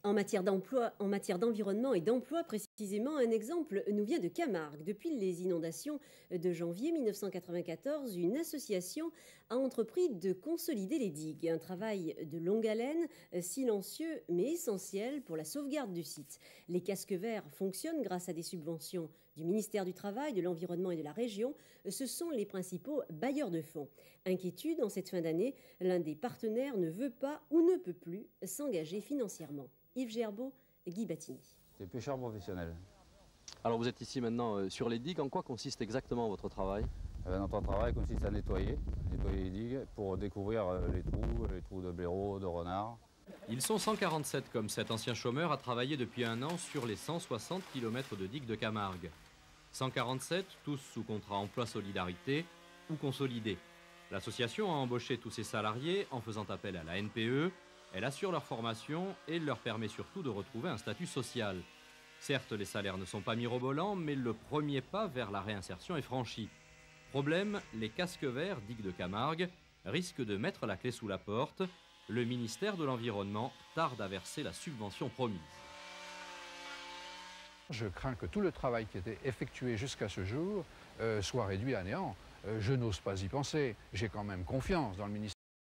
En matière d'emploi, en matière d'environnement et d'emploi précisément, un exemple nous vient de Camargue. Depuis les inondations de janvier 1994, une association a entrepris de consolider les digues. Un travail de longue haleine, silencieux mais essentiel pour la sauvegarde du site. Les casques verts fonctionnent grâce à des subventions du ministère du Travail, de l'Environnement et de la région. Ce sont les principaux bailleurs de fonds. Inquiétude en cette fin d'année, l'un des partenaires ne veut pas ou ne peut plus s'engager financièrement. Yves Gerbeau, Guy Battini. C'est pêcheur professionnel. Alors vous êtes ici maintenant sur les digues. En quoi consiste exactement votre travail? Notre travail consiste à nettoyer les digues pour découvrir les trous de blaireaux, de renards. Ils sont 147 comme cet ancien chômeur a travaillé depuis un an sur les 160 km de digues de Camargue. 147, tous sous contrat emploi solidarité ou consolidé. L'association a embauché tous ses salariés en faisant appel à la NPE. Elle assure leur formation et leur permet surtout de retrouver un statut social. Certes, les salaires ne sont pas mirobolants, mais le premier pas vers la réinsertion est franchi. Problème, les casques verts, digues de Camargue, risquent de mettre la clé sous la porte. Le ministère de l'Environnement tarde à verser la subvention promise. Je crains que tout le travail qui était effectué jusqu'à ce jour soit réduit à néant. Je n'ose pas y penser. J'ai quand même confiance dans le ministère.